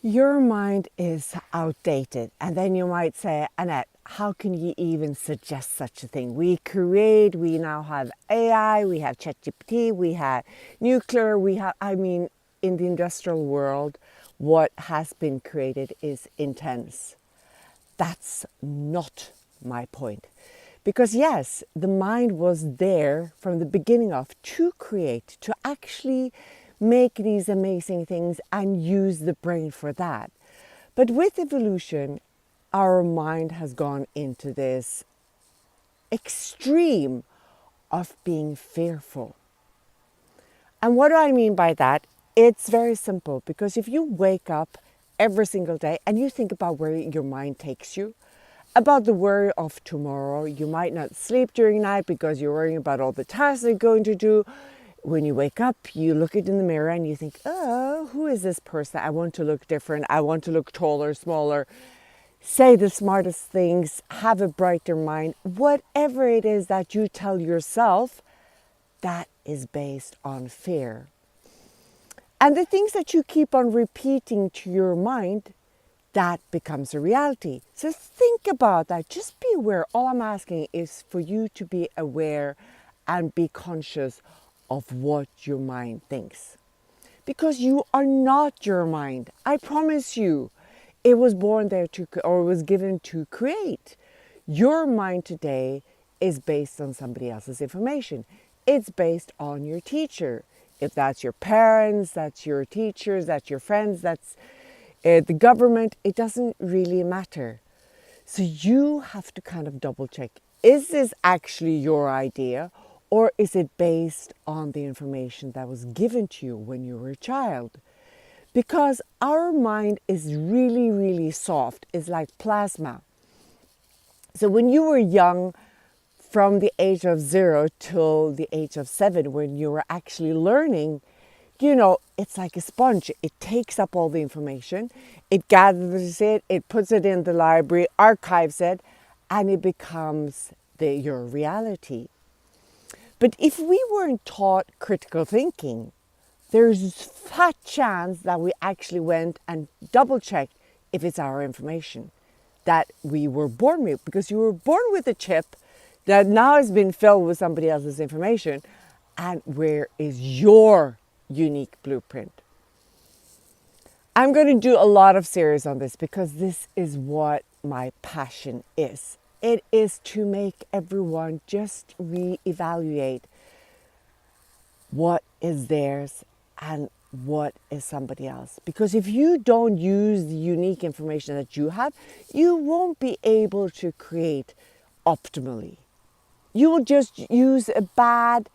Your mind is outdated. And then you might say, Annette, how can you even suggest such a thing? We now have AI, we have ChatGPT, we have nuclear, in the industrial world, what has been created is intense. That's not my point. Because yes, the mind was there from the beginning of to create, to actually make these amazing things and use the brain for that. But with evolution, our mind has gone into this extreme of being fearful. And what do I mean by that? It's very simple, because if you wake up every single day and you think about where your mind takes you, about the worry of tomorrow, you might not sleep during the night because you're worrying about all the tasks you're going to do. When you wake up, you look it in the mirror and you think, oh, who is this person? I want to look different. I want to look taller, smaller, say the smartest things, have a brighter mind. Whatever it is that you tell yourself, that is based on fear. And the things that you keep on repeating to your mind, that becomes a reality. So think about that. Just be aware. All I'm asking is for you to be aware and be conscious of what your mind thinks. Because you are not your mind. I promise you. It was born there or was given to create. Your mind today is based on somebody else's information. It's based on your teacher. If that's your parents, that's your teachers, that's your friends, that's the government, it doesn't really matter. So you have to kind of double check. Is this actually your idea, or is it based on the information that was given to you when you were a child? Because our mind is really, really soft. It's like plasma. So when you were young, from the age of 0 till the age of 7, when you were actually learning, it's like a sponge. It takes up all the information, it gathers it, it puts it in the library, archives it, and it becomes your reality. But if we weren't taught critical thinking, there's a fat chance that we actually went and double checked if it's our information that we were born with, because you were born with a chip that now has been filled with somebody else's information. And where is your unique blueprint? I'm going to do a lot of series on this, because this is what my passion is. It is to make everyone just reevaluate what is theirs and what is somebody else. Because if you don't use the unique information that you have, you won't be able to create optimally. You will just use a bad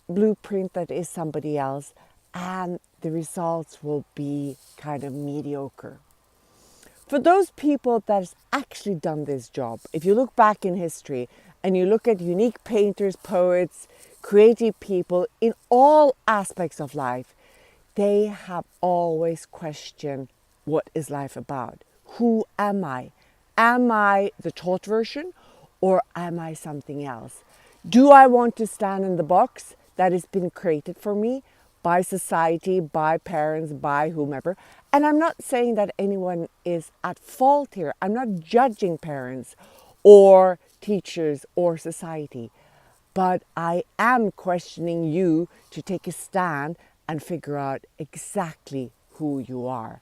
blueprint that is somebody else, and the results will be kind of mediocre. For those people that has actually done this job, if you look back in history and you look at unique painters, poets, creative people in all aspects of life, they have always questioned, what is life about? Who am I? Am I the taught version, or am I something else? Do I want to stand in the box that has been created for me by society, by parents, by whomever? And I'm not saying that anyone is at fault here. I'm not judging parents or teachers or society. But I am questioning you to take a stand and figure out exactly who you are.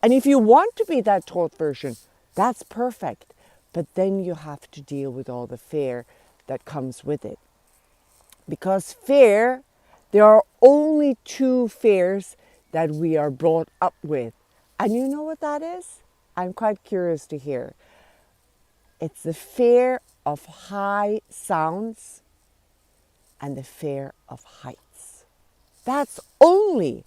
And if you want to be that taught version, that's perfect. But then you have to deal with all the fear that comes with it. Because fear, there are only 2 fears that we are brought up with. And you know what that is? I'm quite curious to hear. It's the fear of high sounds and the fear of heights. That's only.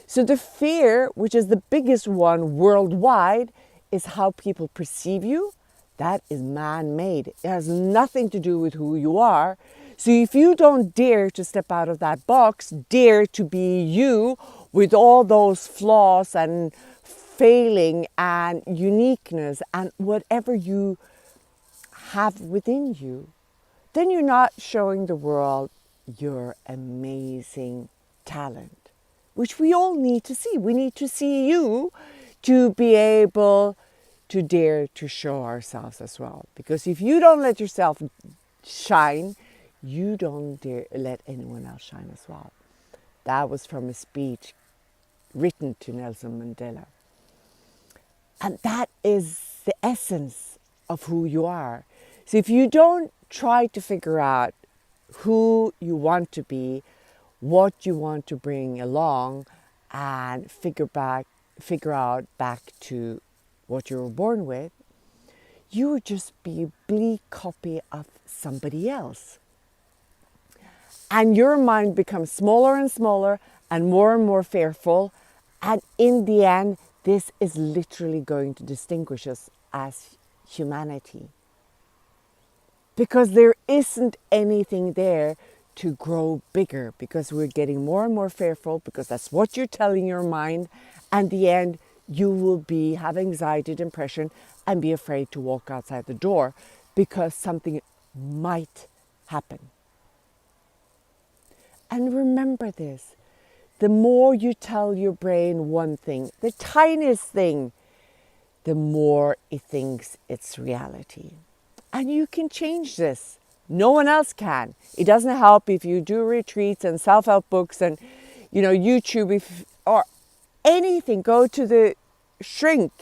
So the fear, which is the biggest one worldwide, is how people perceive you. That is man-made. It has nothing to do with who you are. So if you don't dare to step out of that box, dare to be you with all those flaws and failing and uniqueness and whatever you have within you, then you're not showing the world your amazing talent, which we all need to see. We need to see you to be able to dare to show ourselves as well. Because if you don't let yourself shine, you don't dare let anyone else shine as well. That was from a speech written to Nelson Mandela. And that is the essence of who you are. So if you don't try to figure out who you want to be, what you want to bring along, and figure out back to what you were born with, you would just be a bleak copy of somebody else. And your mind becomes smaller and smaller and more fearful. And in the end, this is literally going to distinguish us as humanity. Because there isn't anything there to grow bigger, because we're getting more and more fearful, because that's what you're telling your mind. And the end, you will have anxiety, depression, and be afraid to walk outside the door because something might happen. And remember this, the more you tell your brain one thing, the tiniest thing, the more it thinks it's reality. And you can change this. No one else can. It doesn't help if you do retreats and self-help books and, YouTube or anything. Go to the shrink.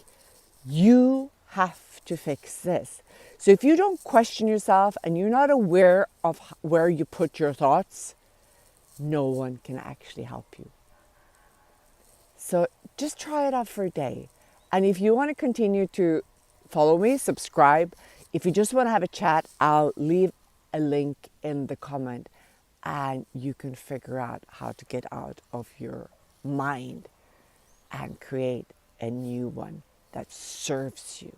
You have to fix this. So if you don't question yourself and you're not aware of where you put your thoughts, no one can actually help you. So just try it out for a day. And if you want to continue to follow me, subscribe. If you just want to have a chat, I'll leave a link in the comment and you can figure out how to get out of your mind and create a new one that serves you.